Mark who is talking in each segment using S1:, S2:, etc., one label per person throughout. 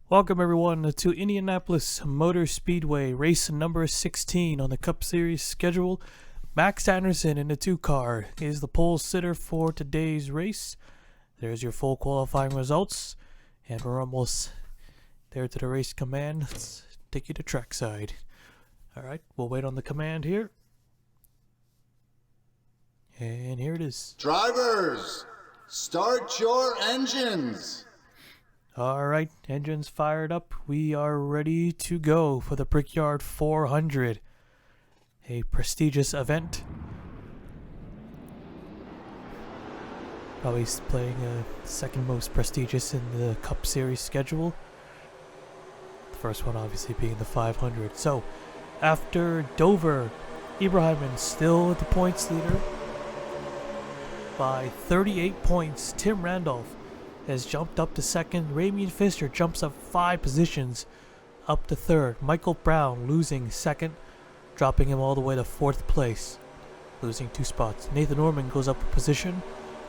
S1: Welcome everyone to Indianapolis Motor Speedway, race number 16 on the Cup Series schedule. Max Anderson in the 2 car is the pole sitter for today's race. There's your full qualifying results, and we're almost there to the race command. Let's take you to trackside. Alright, we'll wait on the command here. And here it is.
S2: Drivers, start your engines.
S1: Alright, engines fired up. We are ready to go for the Brickyard 400. A prestigious event. Probably playing second most prestigious in the Cup Series schedule. The first one obviously being the 500. So, after Dover, Ibrahim's still the points leader by 38 points. Tim Randolph has jumped up to second. Ramian Fisher jumps up 5 positions up to third. Michael Brown losing second, dropping him all the way to 4th place, losing 2 spots. Nathan Orman goes up a position.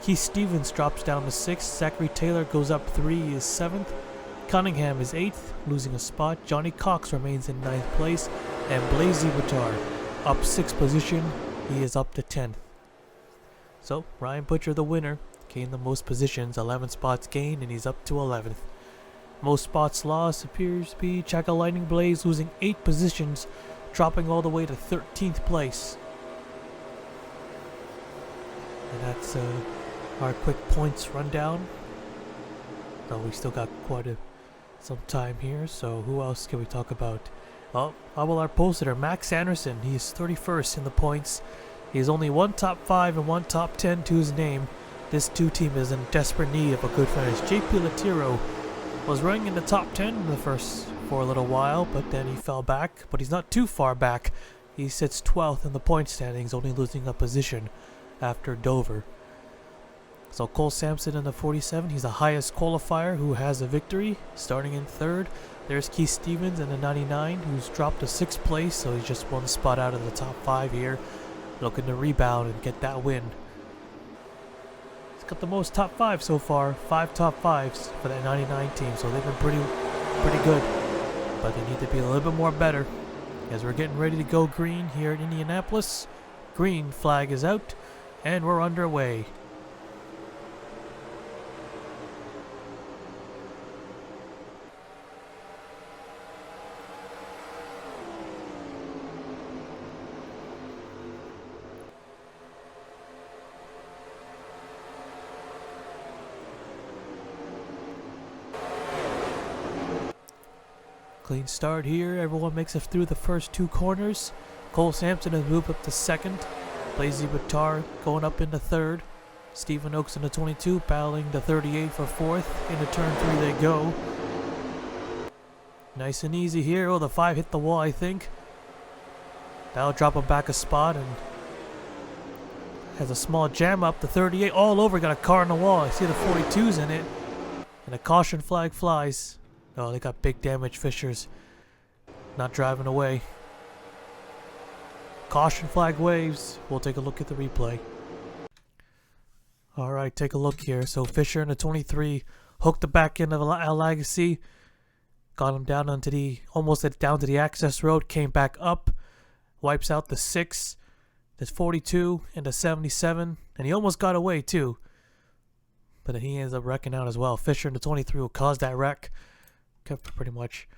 S1: Keith Stevens drops down to 6th. Zachary Taylor goes up 3, he is 7th. Cunningham is 8th, losing a spot. Johnny Cox remains in 9th place. And Blazy Buttar up 6th position, he is up to 10th. So, Ryan Butcher, the winner, gained the most positions, 11 spots gained, and he's up to 11th. Most spots lost appears to be Chaka Lightning Blaze, losing 8 positions, dropping all the way to 13th place. And that's our quick points rundown. Now we still got some time here, so who else can we talk about? Oh, how about our pole sitter, Max Anderson? He is 31st in the points. He has only 1 top 5 and 1 top 10 to his name. This 2 team is in desperate need of a good finish. JP Latiro was running in the top 10 in the first for a little while, but then he fell back. But he's not too far back. He sits 12th in the point standings, only losing a position after Dover. So Cole Sampson in the 47, he's the highest qualifier who has a victory, starting in 3rd. There's Keith Stevens in the 99, who's dropped to 6th place, so he's just 1 spot out of the top 5 here, looking to rebound and get that win. Got the most top 5 so far, 5 top 5s for that 99 team, so they've been pretty good, but they need to be a little bit more better as we're getting ready to go green here at Indianapolis. Green flag is out and we're underway. Clean start here. Everyone makes it through the first 2 corners. Cole Sampson has moved up to 2nd. Blazy Buttar going up into 3rd. Stephen Oakes in the 22 battling the 38 for 4th. Into turn 3 they go. Nice and easy here. Oh, the 5 hit the wall, I think. That'll drop him back a spot and has a small jam up. The 38 all over. Got a car on the wall. I see the 42's in it. And a caution flag flies. Oh, they got big damage. Fisher's not driving away. Caution flag waves. We'll take a look at the replay. Alright, take a look here. So Fisher in the 23 hooked the back end of a Legacy. Got him down onto almost down to the access road. Came back up. Wipes out the 6. The 42 and the 77. And he almost got away too. But then he ends up wrecking out as well. Fisher in the 23 will cause that wreck. Pretty much,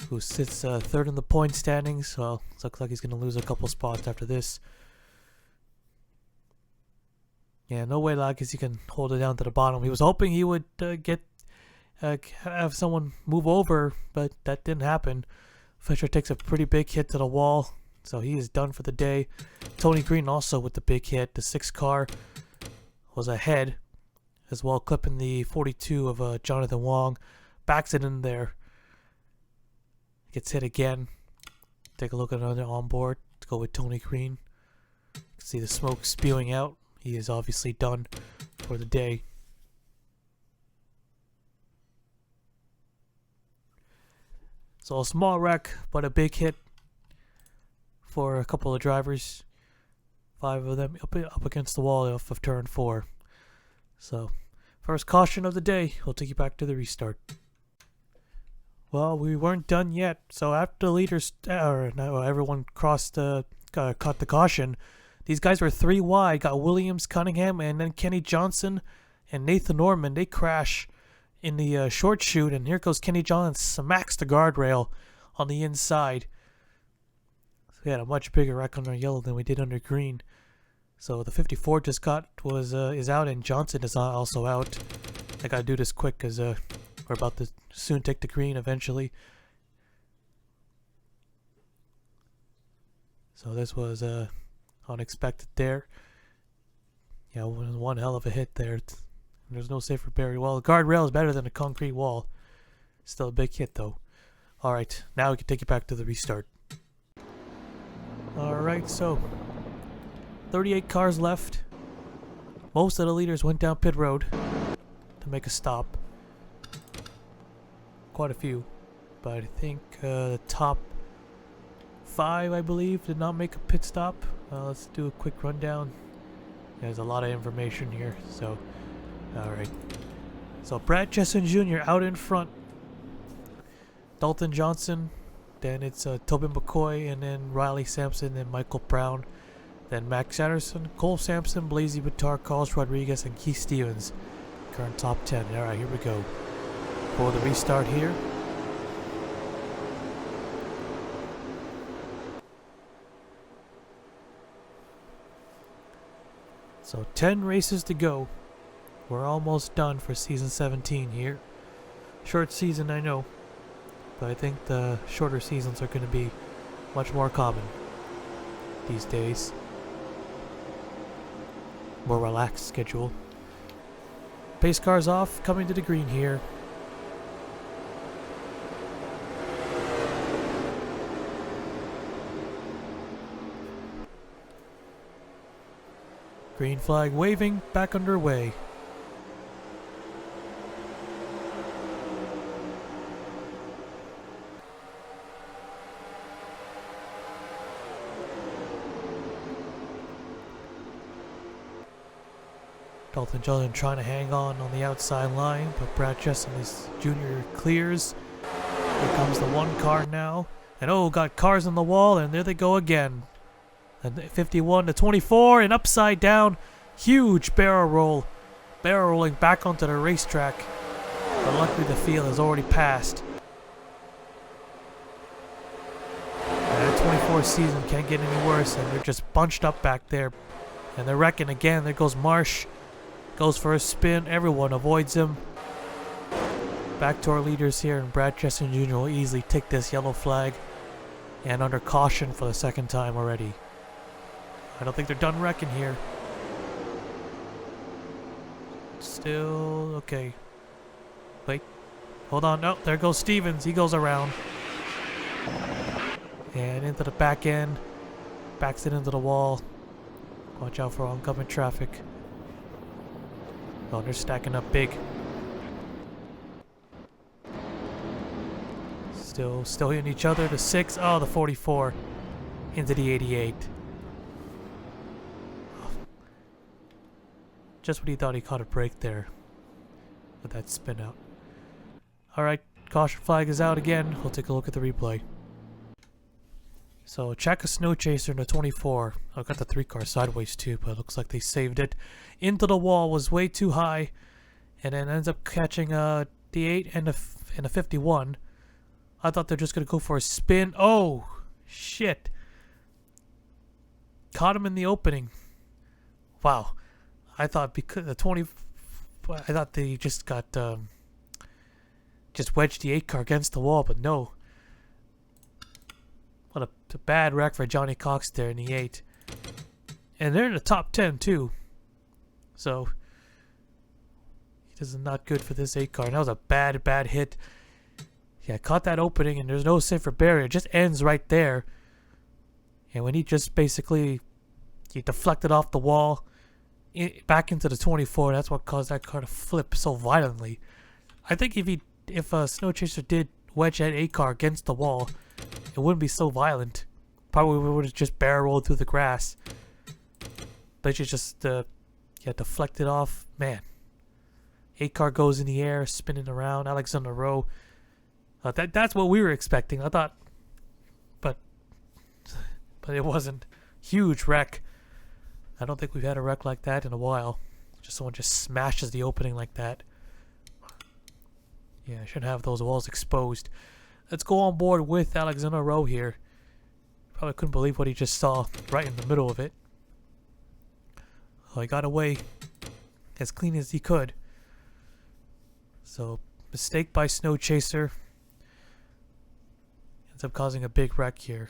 S1: who sits 3rd in the point standings. Well, it looks like he's going to lose a couple spots after this. Yeah, no way Legacy can hold it down to the bottom. He was hoping he would have someone move over, but that didn't happen. Fisher takes a pretty big hit to the wall, so he is done for the day. Tony Green also with the big hit. The 6 car was ahead as well, clipping the 42 of Jonathan Wong. Backs it in there. Gets hit again. Take a look at another onboard. Let's go with Tony Green. You can see the smoke spewing out. He is obviously done for the day. So a small wreck, but a big hit for a couple of drivers. 5 of them up against the wall off of turn 4. So, first caution of the day. We'll take you back to the restart. Well, we weren't done yet. So after the leaders, or no, everyone crossed, caught the caution. These guys were 3 wide. Got Williams, Cunningham, and then Kenny Johnson and Nathan Norman. They crash in the short chute, and here goes Kenny Johnson, smacks the guardrail on the inside. So we had a much bigger wreck under yellow than we did under green. So the 54 just is out, and Johnson is also out. I gotta do this quick because we're about to soon take the green eventually. So this was unexpected there. Yeah, one hell of a hit there. There's no safer barrier. Well, the guardrail is better than a concrete wall. Still a big hit though. Alright, now we can take it back to the restart. Alright, so 38 cars left. Most of the leaders went down pit road to make a stop. Quite a few. But I think the top 5, I believe, did not make a pit stop. Let's do a quick rundown. There's a lot of information here, so alright. So Brad Chesson Jr. out in front. Dalton Johnson. Then it's Tobin McCoy, and then Riley Sampson, and Michael Brown. Then Max Anderson, Cole Sampson, Blazy Bitar, Carlos Rodriguez, and Keith Stevens. Current top 10. Alright, here we go. For the restart here. So 10 races to go. We're almost done for season 17 here. Short season, I know. But I think the shorter seasons are going to be much more common these days. More relaxed schedule. Pace cars off, coming to the green here. Green flag waving, back underway. Dalton Johnson trying to hang on the outside line, but Brad Chesson is junior clears. Here comes the 1 car now. And oh, got cars on the wall, and there they go again. And 51 to 24, and upside down. Huge barrel roll. Barrel rolling back onto the racetrack. But luckily the field has already passed. And the 24 season can't get any worse, and they're just bunched up back there. And they're wrecking again. There goes Marsh. Goes for a spin. Everyone avoids him. Back to our leaders here, and Brad Chesson Jr. will easily take this yellow flag. And under caution for the 2nd time already. I don't think they're done wrecking here. Still okay. Wait. Hold on. No, there goes Stevens. He goes around. And into the back end. Backs it into the wall. Watch out for oncoming traffic. Oh, they're stacking up big. Still hitting each other. The 6. Oh, the 44. Into the 88. Oh. Just when he thought he caught a break there. With that spin out. Alright, caution flag is out again. We'll take a look at the replay. So, check a snow chaser in the 24. I got the 3 car sideways too, but it looks like they saved it. Into the wall, was way too high, and then ends up catching the 8 and the 51. I thought they're just gonna go for a spin. Oh, shit! Caught him in the opening. Wow, I thought because the 20, I thought they just got just wedged the 8 car against the wall, but no. What a bad wreck for Johnny Cox there in the 8. And they're in the top 10 too. So this is not good for this 8 car. And that was a bad hit. Yeah, caught that opening, and there's no safer barrier. It just ends right there. And when he just basically deflected off the wall back into the 24, that's what caused that car to flip so violently. I think if a snow chaser did wedge that 8 car against the wall, it wouldn't be so violent. Probably would have just barrel rolled through the grass. But you just deflected off. Man. 8 car goes in the air, spinning around. Alexander Rowe. That's what we were expecting. I thought, but it wasn't. Huge wreck. I don't think we've had a wreck like that in a while. Just someone just smashes the opening like that. Yeah, I shouldn't have those walls exposed. Let's go on board with Alexander Rowe here. Probably couldn't believe what he just saw right in the middle of it. Oh, he got away as clean as he could. So, mistake by Snow Chaser. Ends up causing a big wreck here.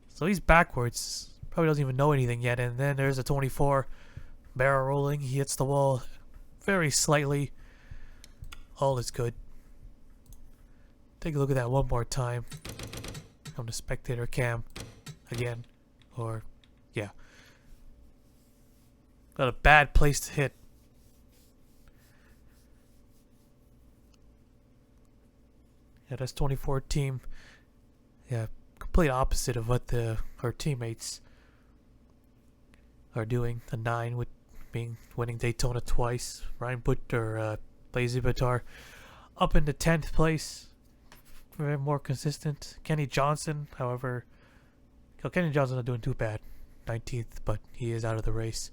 S1: So he's backwards. Probably doesn't even know anything yet. And then there's a 24 barrel rolling. He hits the wall very slightly. All is good. Take a look at that one more time on the spectator cam again. Or, yeah. Got a bad place to hit. Yeah, that's 24 team. Yeah, complete opposite of what our teammates are doing. The 9 with winning Daytona twice. Ryan Butler, Lazy Batar up into 10th place. Very more consistent. Kenny Johnson, however, Kenny Johnson not doing too bad. 19th, but he is out of the race.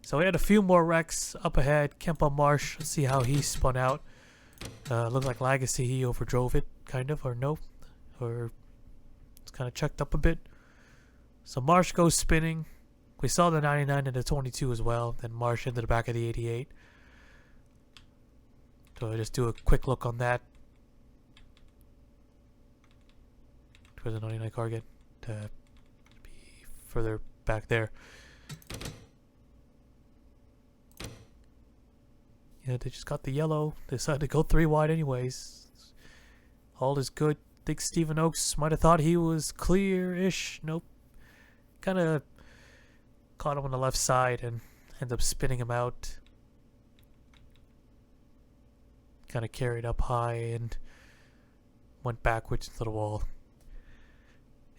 S1: So we had a few more wrecks up ahead. Kempa Marsh, let's see how he spun out. Looks like Legacy, he overdrove it, kind of, or no. Or it's kind of checked up a bit. So Marsh goes spinning. We saw the 99 and the 22 as well. Then Marsh into the back of the 88. So I just do a quick look on that. Where's the 99 car get? Be further back there. Yeah, they just got the yellow. They decided to go 3 wide anyways. All is good. Think Stephen Oakes might have thought he was clear-ish. Nope. Kind of caught him on the left side and ended up spinning him out. Kind of carried up high and went backwards into the wall.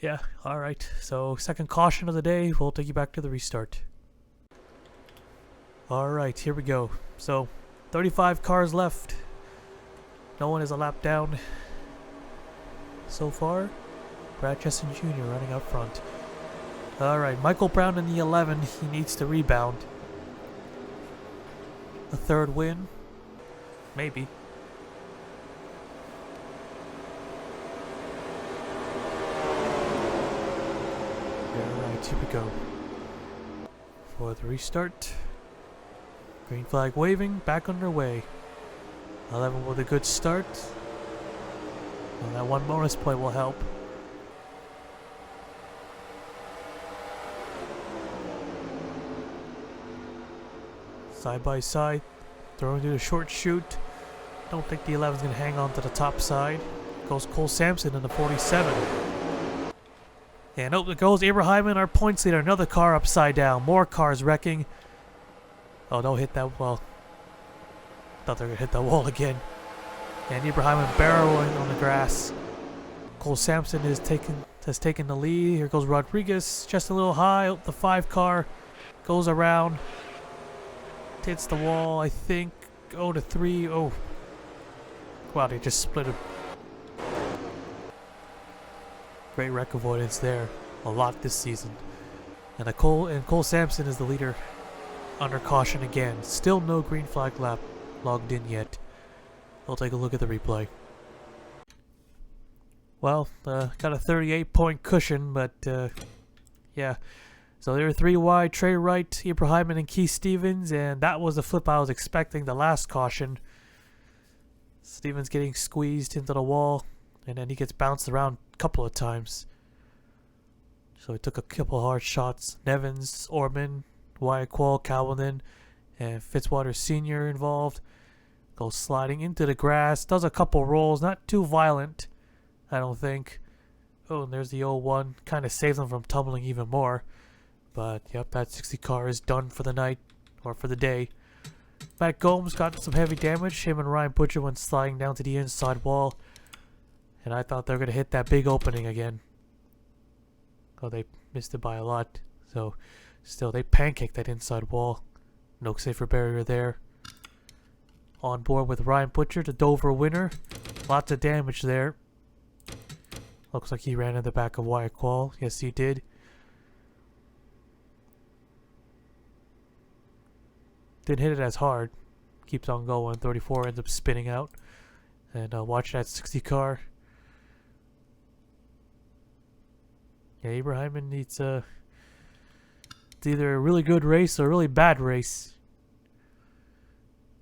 S1: Yeah, alright. So, second caution of the day. We'll take you back to the restart. Alright, here we go. So, 35 cars left. No one is a lap down so far. Brad Chesson Jr. running up front. Alright, Michael Brown in the 11. He needs to rebound. A third win? Maybe. Alright, here we go. For the restart. Green flag waving, back underway. 11 with a good start. Well, that one bonus point will help. Side by side, throwing to the short chute. Don't think the 11's going to hang on to the top side. Goes Cole Sampson in the 47. And oh, there goes Ibrahim in our points leader. Another car upside down. More cars wrecking. Oh, don't hit that wall. Thought they were going to hit that wall again. And Ibrahim barreling on the grass. Cole Sampson has taken the lead. Here goes Rodriguez. Just a little high. Oh, the 5 car goes around. Hits the wall, I think. Oh, the 3. Oh. Wow, they just split it. Great wreck avoidance there. A lot this season. And Cole Sampson is the leader. Under caution again. Still no green flag lap logged in yet. We'll take a look at the replay. Well, got a 38-point cushion, but yeah. So they were 3 wide, Trey Wright, Ibrahim, and Keith Stevens, and that was the flip I was expecting, the last caution. Stevens getting squeezed into the wall, and then he gets bounced around a couple of times. So he took a couple hard shots. Nevins, Orman, Wyatt Quall, Calvin, and Fitzwater Sr. involved. Goes sliding into the grass. Does a couple rolls. Not too violent, I don't think. Oh, and there's the 01. Kind of saves him from tumbling even more. But, yep, that 60 car is done for the night. Or for the day. Matt Gomes got some heavy damage. Him and Ryan Butcher went sliding down to the inside wall. And I thought they were going to hit that big opening again. Oh, they missed it by a lot. So, still, they pancaked that inside wall. No safer barrier there. On board with Ryan Butcher, the Dover winner. Lots of damage there. Looks like he ran in the back of Wyatt Qual. Yes, he did. Didn't hit it as hard. Keeps on going. 34 ends up spinning out. And watch that 60 car. Yeah, Abraham needs it's either a really good race or a really bad race.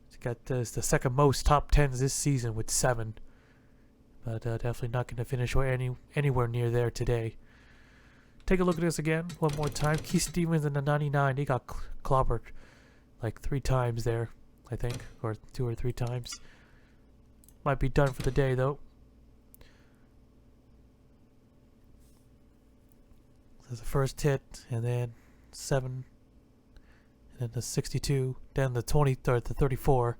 S1: He's got the second most top 10s this season with 7. But definitely not going to finish anywhere near there today. Take a look at this again one more time. Keith Stevens in the 99. He got clobbered like 3 times there, I think. Or 2 or 3 times. Might be done for the day though. There's the first hit, and then 7, and then the 62, then the 20, or the 34.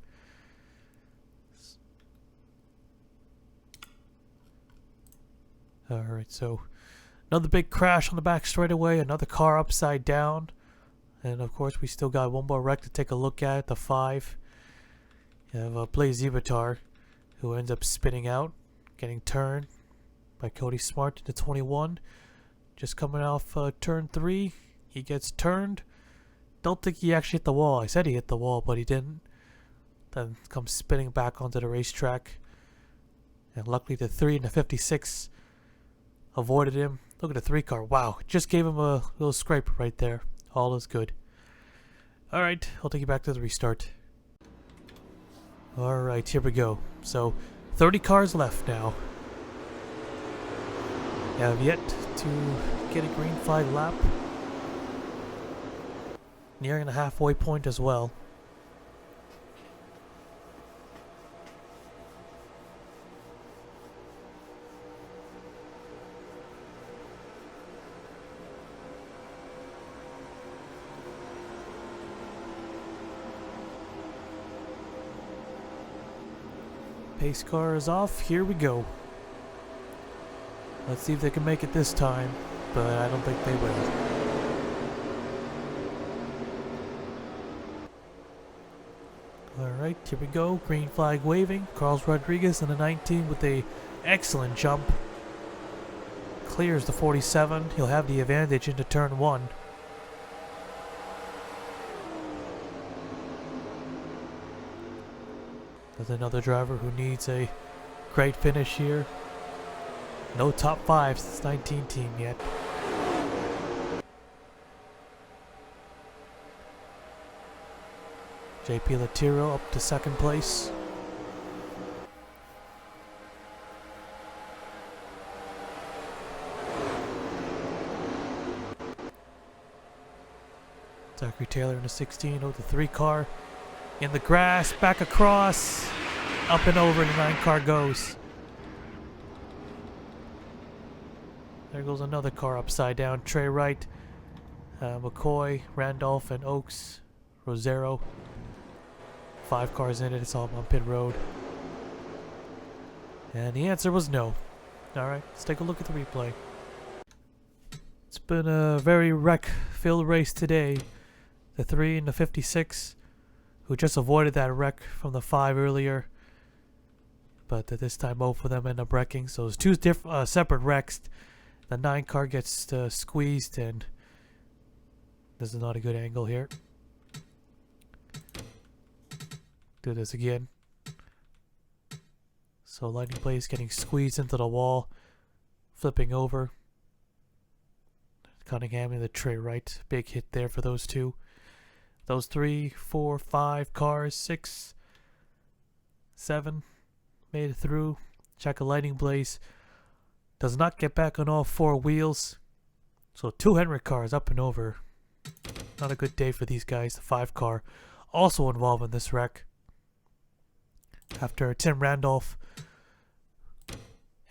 S1: Alright, so another big crash on the back straightaway, another car upside down, and of course we still got one more wreck to take a look at, the 5. You have Blaze Zivatar, who ends up spinning out, getting turned by Cody Smart to the 21. Just coming off turn 3, he gets turned. Don't think he actually hit the wall. I said he hit the wall, but he didn't. Then comes spinning back onto the racetrack. And luckily the 3 and the 56 avoided him. Look at the 3 car. Wow, just gave him a little scrape right there. All is good. Alright, I'll take you back to the restart. Alright, here we go. So, 30 cars left now. Have yet to get a green flag lap. Nearing the halfway point as well. Pace car is off. Here we go. Let's see if they can make it this time, but I don't think they will. Alright, here we go. Green flag waving. Carlos Rodriguez in the 19 with a excellent jump. Clears the 47. He'll have the advantage into turn 1. There's another driver who needs a great finish here. No top 5 since 19 team yet. JP Latiro up to 2nd place. Zachary Taylor in the 16, oh, the 3 car. In the grass, back across, up and over, the 9 car goes. There goes another car upside down. Trey Wright, McCoy, Randolph, and Oaks, Rosero. 5 cars in it. It's all on pit road. And the answer was no. Alright, let's take a look at the replay. It's been a very wreck-filled race today. The 3 and the 56, who just avoided that wreck from the 5 earlier. But this time both of them end up wrecking. So it's 2 separate wrecks. The 9 car gets squeezed, and this is not a good angle here. Do this again. So Lightning Blaze getting squeezed into the wall, flipping over. Cunningham and the Trey Wright, big hit there for those 2. Those 3, 4, 5 cars, 6, 7 made it through. Check a Lightning Blaze. Does not get back on all 4 wheels. So 2 Henry cars up and over. Not a good day for these guys. The 5 car also involved in this wreck. After Tim Randolph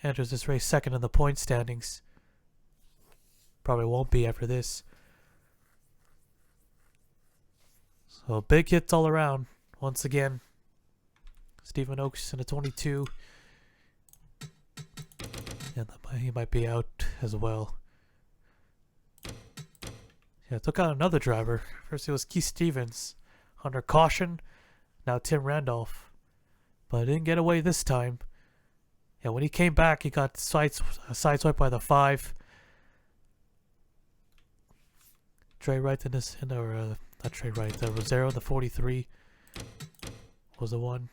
S1: enters this race 2nd in the point standings. Probably won't be after this. So big hits all around. Once again, Stephen Oaks in the 22. And he might be out as well. Yeah, took out another driver. First it was Keith Stevens under caution. Now Tim Randolph. But didn't get away this time. Yeah, when he came back, he got sideswiped by the 5. Trey Wright not Trey Wright, the Rosero, the 43 was the one.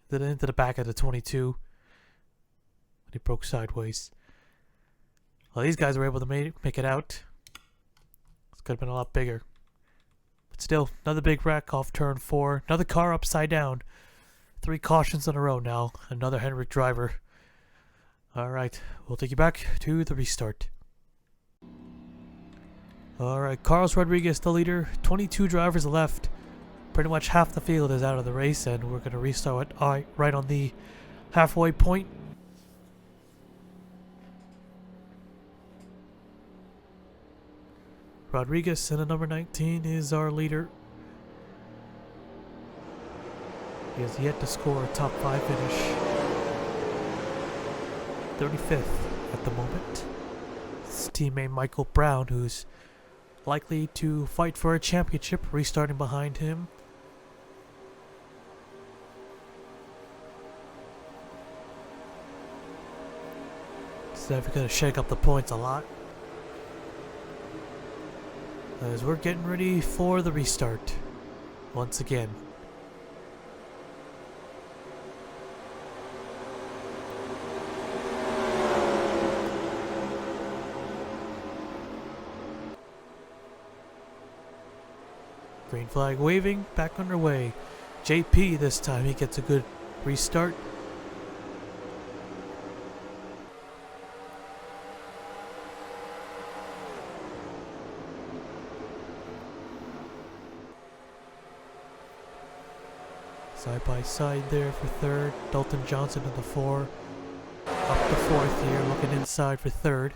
S1: Then into the back of the 22. When he broke sideways. Well, these guys were able to make it out. This could have been a lot bigger. But still, another big wreck off turn 4. Another car upside down. 3 cautions in a row now. Another Henrik driver. Alright, we'll take you back to the restart. Alright, Carlos Rodriguez, the leader. 22 drivers left. Pretty much half the field is out of the race, and we're going to restart right on the halfway point. Rodriguez in the number 19 is our leader. He has yet to score a top 5 finish. 35th at the moment. His teammate Michael Brown, who's likely to fight for a championship, restarting behind him. It's never going to shake up the points a lot. As we're getting ready for the restart once again. Green flag waving, back underway. JP this time, he gets a good restart. Side by side there for 3rd. Dalton Johnson in the 4. Up to 4th here, looking inside for 3rd.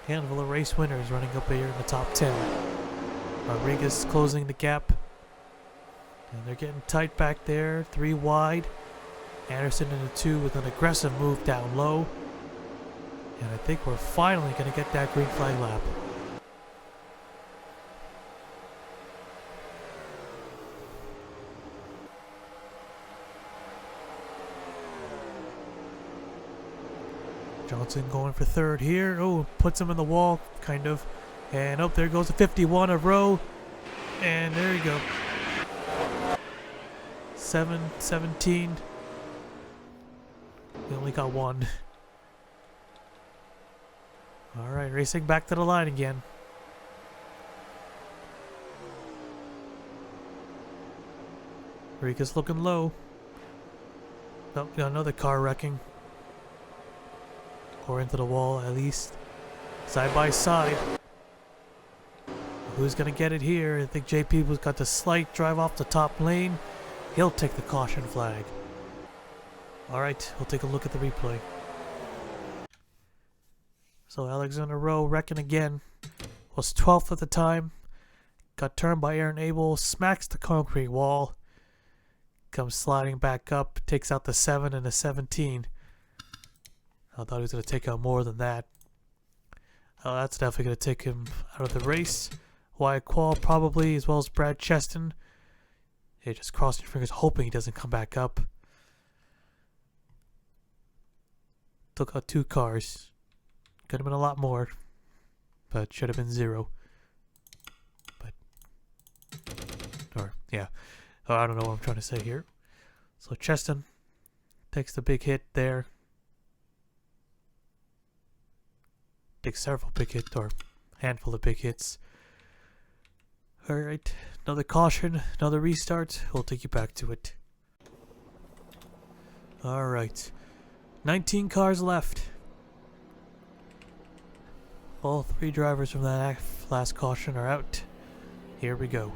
S1: Handful of race winners running up here in the top 10. Rodriguez closing the gap. And they're getting tight back there. 3 wide. Anderson in the 2 with an aggressive move down low. And I think we're finally going to get that green flag lap. Johnson going for 3rd here. Oh, puts him in the wall, kind of. And oh, there goes the 51 of row. And there you go. 17. We only got 1. Alright, racing back to the line again. Rika's looking low. Oh, got another car wrecking. Or into the wall, at least. Side by side. Who's gonna get it here? I think JP was got the slight drive off the top lane. He'll take the caution flag. Alright, we'll take a look at the replay. So Alexander Rowe wrecking again. Was 12th at the time. Got turned by Aaron Abel. Smacks the concrete wall. Comes sliding back up. Takes out the 7 and the 17. I thought he was going to take out more than that. Oh, that's definitely going to take him out of the race. Wyatt Quall probably, as well as Brad Cheston. Yeah, just cross your fingers, hoping he doesn't come back up. Took out 2 cars. Could have been a lot more, but should have been 0. But, or, yeah. Oh, I don't know what I'm trying to say here. So Cheston takes the big hit there. Takes several big hits, or handful of big hits. Alright, another caution, another restart. We'll take you back to it. Alright, 19 cars left. All 3 drivers from that last caution are out. Here we go.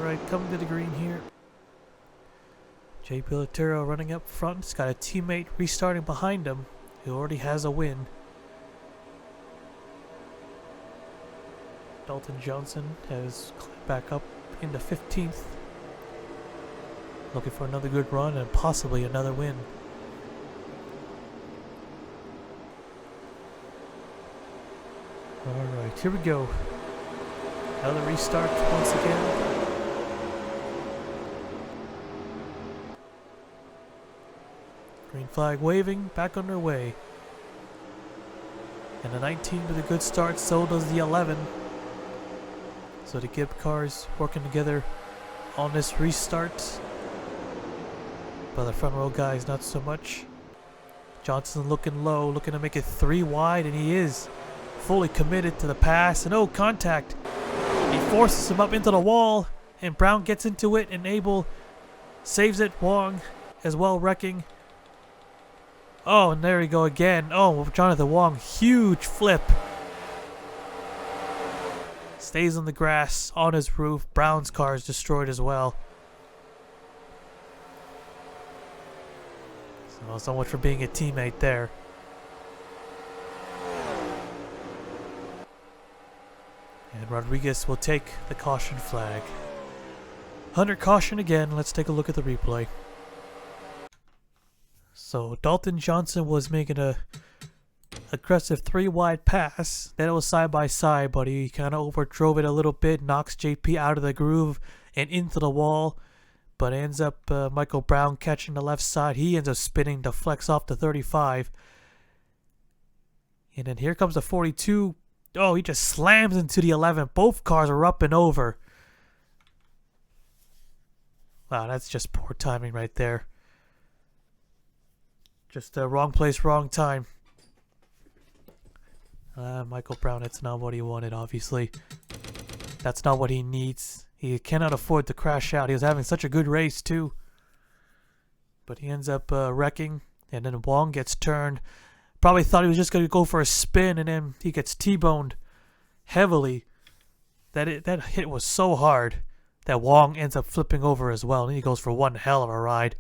S1: Alright, coming to the green here. Jay Pilatero running up front. He's got a teammate restarting behind him who already has a win. Dalton Johnson has climbed back up into 15th. Looking for another good run and possibly another win. Alright, here we go. Another restart once again. Green flag waving, back underway. And the 19 with a good start, so does the 11. So the Gibb cars working together on this restart. But the front row guys not so much. Johnson looking low, looking to make it 3 wide, and he is fully committed to the pass. And oh, contact. He forces him up into the wall, and Brown gets into it, and Abel saves it. Wong as well wrecking. Oh, and there we go again. Oh, Jonathan Wong, huge flip. Stays on the grass, on his roof. Brown's car is destroyed as well. So much for being a teammate there. And Rodriguez will take the caution flag. Under caution again. Let's take a look at the replay. So Dalton Johnson was making a aggressive 3 wide pass. Then it was side by side, but he kind of overdrove it a little bit, knocks JP out of the groove and into the wall. But ends up Michael Brown catching the left side. He ends up spinning the flex off the 35. And then here comes the 42. Oh, he just slams into the 11. Both cars are up and over. Wow, that's just poor timing right there. Just wrong place, wrong time. Michael Brown, that's not what he wanted, obviously. That's not what he needs. He cannot afford to crash out. He was having such a good race, too. But he ends up wrecking, and then Wong gets turned. Probably thought he was just going to go for a spin, and then he gets T-boned heavily. That hit was so hard that Wong ends up flipping over as well, and he goes for one hell of a ride.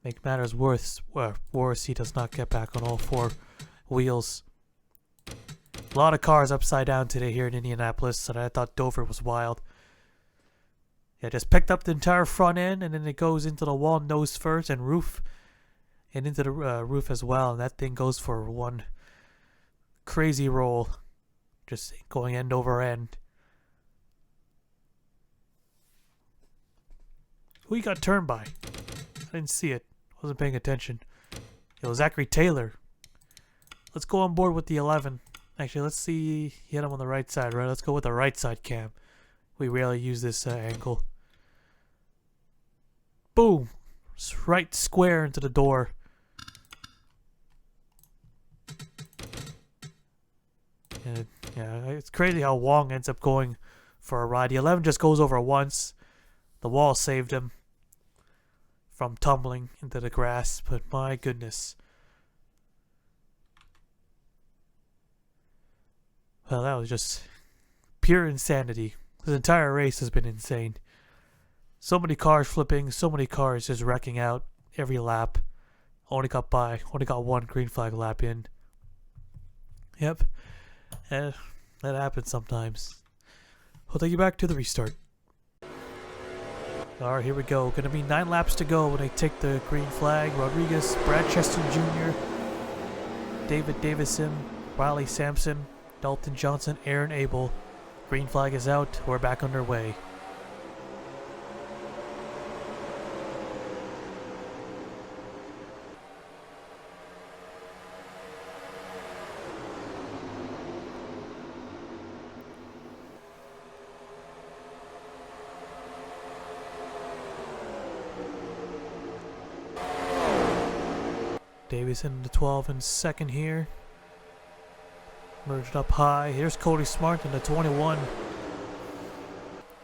S1: Make matters worse, he does not get back on all 4 wheels. A lot of cars upside down today here in Indianapolis, and I thought Dover was wild. Yeah, just picked up the entire front end, and then it goes into the wall nose first and roof, and into the roof as well, and that thing goes for one crazy roll, just going end over end. Who he got turned by? I didn't see it. Wasn't paying attention. It was Zachary Taylor. Let's go on board with the 11. Actually, let's see. He hit him on the right side, right? Let's go with the right side cam. We rarely use this angle. Boom! Right square into the door. And, yeah, it's crazy how Wong ends up going for a ride. The 11 just goes over once. The wall saved him from tumbling into the grass, but my goodness. Well, that was just pure insanity. This entire race has been insane. So many cars flipping, so many cars just wrecking out every lap. Only got one green flag lap in. Yep. That happens sometimes. We'll take you back to the restart. Alright, here we go. Gonna be 9 laps to go when they take the green flag. Rodriguez, Brad Cheston Jr., David Davison, Riley Sampson, Dalton Johnson, Aaron Abel. Green flag is out. We're back underway. Davison in the 12 in second here. Merged up high. Here's Cody Smart in the 21.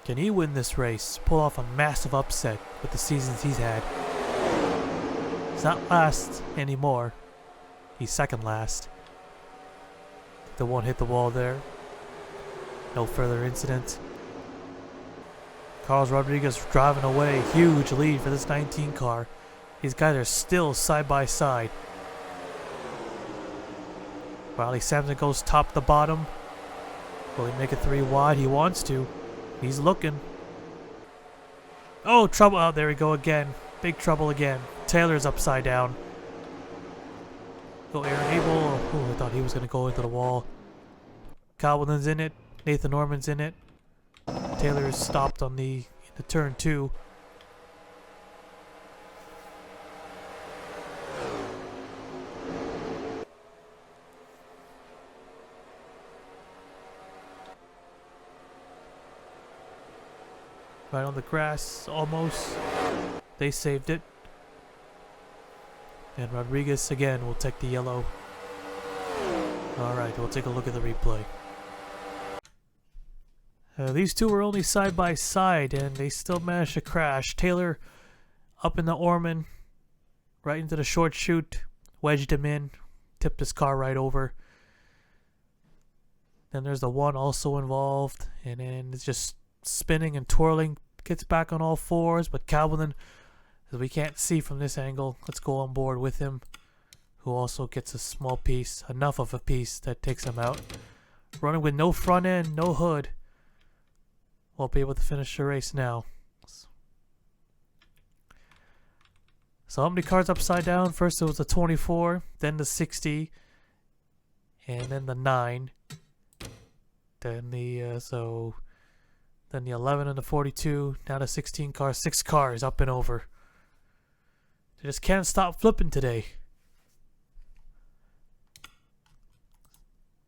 S1: Can he win this race? Pull off a massive upset with the seasons he's had. He's not last anymore. He's second last. The one hit the wall there. No further incident. Carlos Rodriguez driving away. Huge lead for this 19 car. These guys are still side by side. Riley Sampson goes top to bottom. Will he make it 3 wide? He wants to. He's looking. Oh, trouble. Oh, there we go again. Big trouble again. Taylor's upside down. Go Aaron Abel. Oh, I thought he was going to go into the wall. Calvin's in it. Nathan Norman's in it. Taylor is stopped on the turn 2. Right on the grass, almost. They saved it. And Rodriguez again will take the yellow. Alright, we'll take a look at the replay. These two were only side by side and they still managed to crash. Taylor up in the Orman, right into the short chute, wedged him in, tipped his car right over. Then there's the one also involved, and then it's just spinning and twirling, gets back on all fours, but Calvin, as we can't see from this angle, let's go on board with him, who also gets a small piece, enough of a piece that takes him out. Running with no front end, no hood. Won't be able to finish the race now. So how many cars upside down? First it was the 24, then the 60, and then the 9. Then the then the 11 and the 42, now the 16 car, 6 cars up and over. They just can't stop flipping today.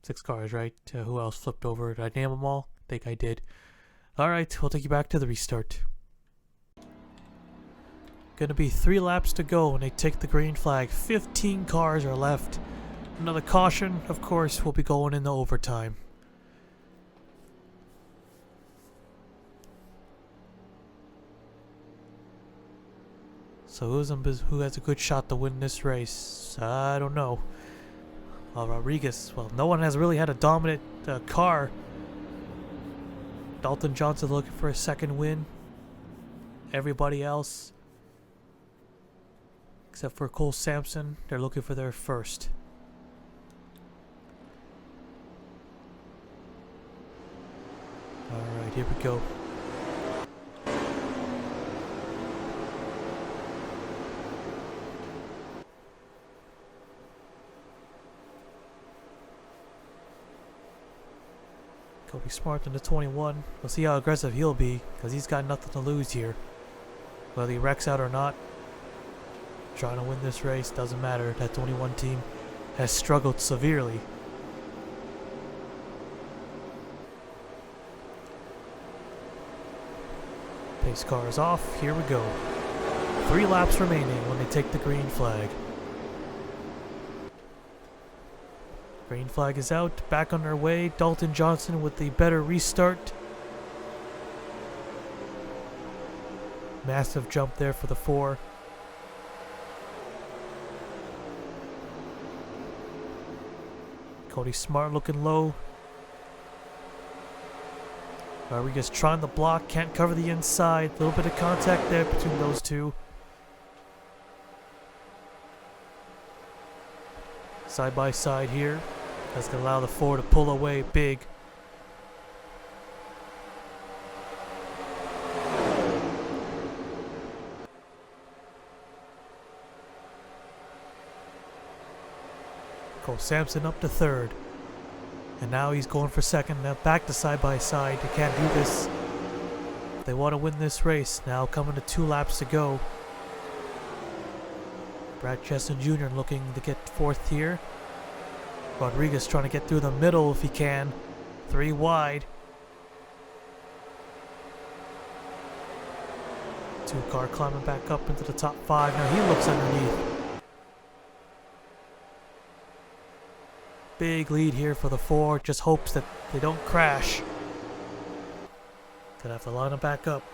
S1: 6 cars, right? Who else flipped over? Did I name them all? I think I did. Alright, we'll take you back to the restart. Gonna be 3 laps to go when they take the green flag. 15 cars are left. Another caution, of course, we'll be going into overtime. So who has a good shot to win this race? I don't know. Rodriguez, well, no one has really had a dominant car. Dalton Johnson looking for a second win. Everybody else, except for Cole Sampson, they're looking for their first. Alright, here we go. Kobe Smart in the 21. We'll see how aggressive he'll be, because he's got nothing to lose here. Whether he wrecks out or not, trying to win this race doesn't matter. That 21 team has struggled severely. Pace car is off. Here we go. 3 laps remaining when they take the green flag. Green flag is out, back on their way. Dalton Johnson with the better restart. Massive jump there for the 4. Cody Smart looking low. Rodriguez trying to block, can't cover the inside. A little bit of contact there between those two. Side by side here. That's going to allow the 4 to pull away big. Cole Sampson up to 3rd. And now he's going for 2nd. Now back to side by side. They can't do this. They want to win this race. Now coming to 2 laps to go. Brad Cheston Jr. looking to get 4th here. Rodriguez trying to get through the middle if he can. 3 wide. 2 car climbing back up into the top 5. Now he looks underneath. Big lead here for the 4. Just hopes that they don't crash. Gonna have to line them back up.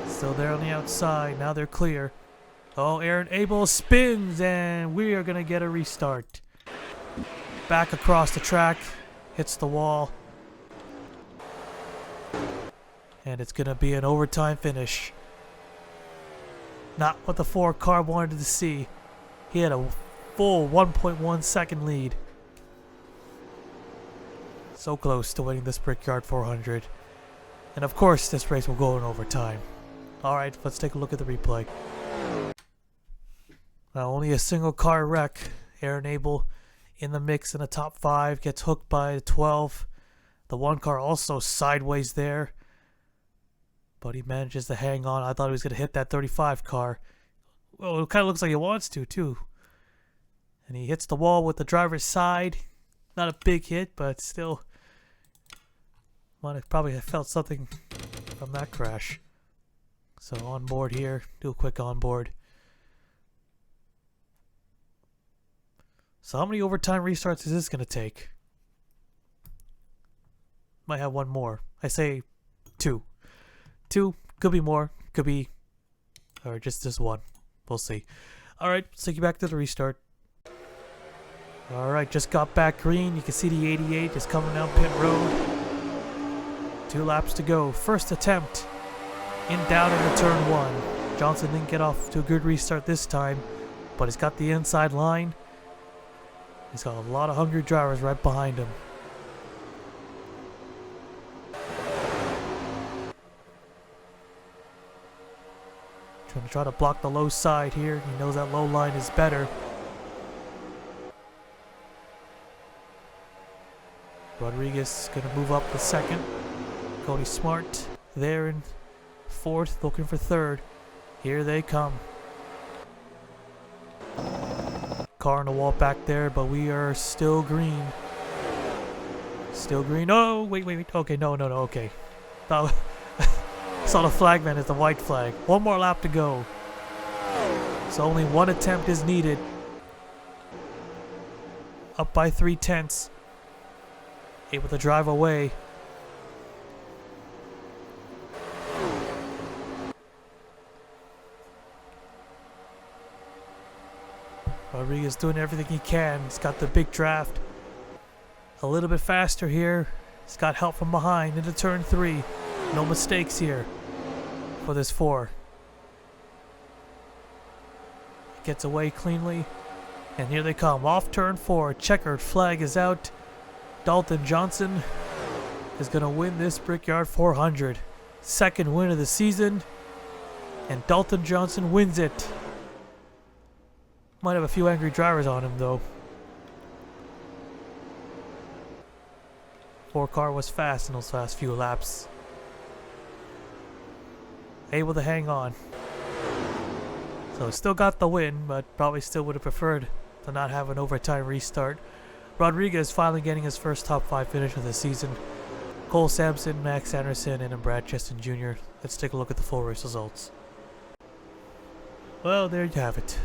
S1: Still there on the outside. Now they're clear. Oh, Aaron Abel spins, and we are going to get a restart. Back across the track. Hits the wall. And it's going to be an overtime finish. Not what the 4 car wanted to see. He had a full 1.1 second lead. So close to winning this Brickyard 400. And of course, this race will go in overtime. Alright, let's take a look at the replay. Now, only a single car wreck. Aaron Abel in the mix in the top 5. Gets hooked by the 12. The 1 car also sideways there. But he manages to hang on. I thought he was going to hit that 35 car. Well, it kind of looks like he wants to, too. And he hits the wall with the driver's side. Not a big hit, but still. Might have probably felt something from that crash. So on board here. Do a quick on board. So how many overtime restarts is this going to take? Might have one more. I say 2. 2, could be more, could be, or just this 1. We'll see. Alright, let's take you back to the restart. Alright, just got back green. You can see the 88 is coming down pit road. 2 laps to go. First attempt in down into turn 1. Johnson didn't get off to a good restart this time, but he's got the inside line. He's got a lot of hungry drivers right behind him. Going to try to block the low side here. He knows that low line is better. Rodriguez going to move up the 2nd. Cody Smart there in 4th, looking for 3rd. Here they come. Car on the wall back there, but we are still green. Still green. Oh, wait. Okay, no, okay. That saw the flagman as the white flag. 1 more lap to go. So only 1 attempt is needed. Up by 3/10. Able to drive away. Rodriguez doing everything he can. He's got the big draft. A little bit faster here. He's got help from behind into turn 3. No mistakes here for this 4. Gets away cleanly. And here they come. Off turn 4. Checkered flag is out. Dalton Johnson is going to win this Brickyard 400. 2nd win of the season. And Dalton Johnson wins it. Might have a few angry drivers on him, though. 4 car was fast in those last few laps. Able to hang on. So still got the win, but probably still would have preferred to not have an overtime restart. Rodriguez finally getting his first top 5 finish of the season. Cole Sampson, Max Anderson, and Brad Cheston Jr. Let's take a look at the full race results. Well, there you have it.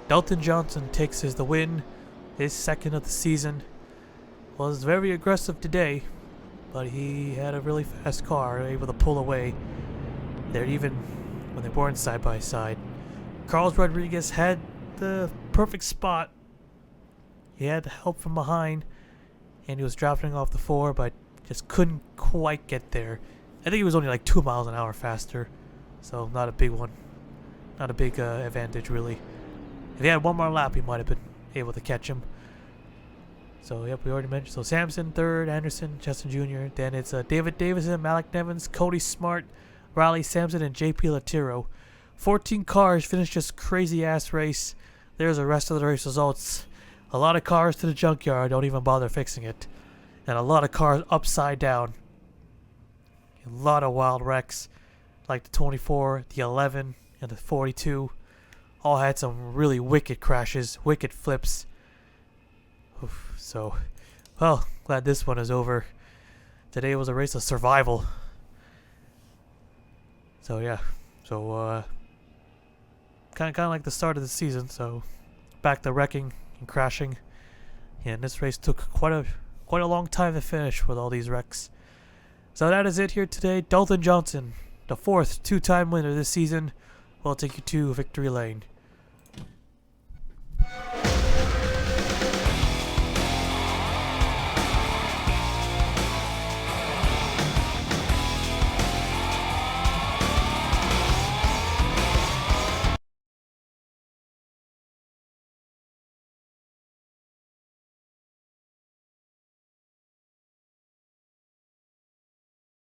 S1: Dalton Johnson takes the win, his 2nd of the season. Was very aggressive today, but he had a really fast car, able to pull away. They're even when they weren't side by side. Carlos Rodriguez had the perfect spot. He had help from behind, and he was drafting off the 4, but just couldn't quite get there. I think he was only like 2 miles an hour faster, so not a big one. Not a big advantage, really. If he had 1 more lap, he might have been able to catch him. So, yep, we already mentioned. So, Sampson, 3rd, Anderson, Cheston Jr. Then it's David Davison, Malik Nevins, Cody Smart, Riley Sampson, and JP Latiro. 14 cars finished this crazy-ass race. There's the rest of the race results. A lot of cars to the junkyard, don't even bother fixing it. And a lot of cars upside down. A lot of wild wrecks, like the 24, the 11, and the 42. All had some really wicked crashes, wicked flips. Oof, so, well, glad this one is over. Today was a race of survival. So yeah, so kind of like the start of the season. So back to wrecking and crashing, and this race took quite a long time to finish with all these wrecks. So that is it here today. Dalton Johnson, the 4th 2-time winner this season, will take you to victory lane.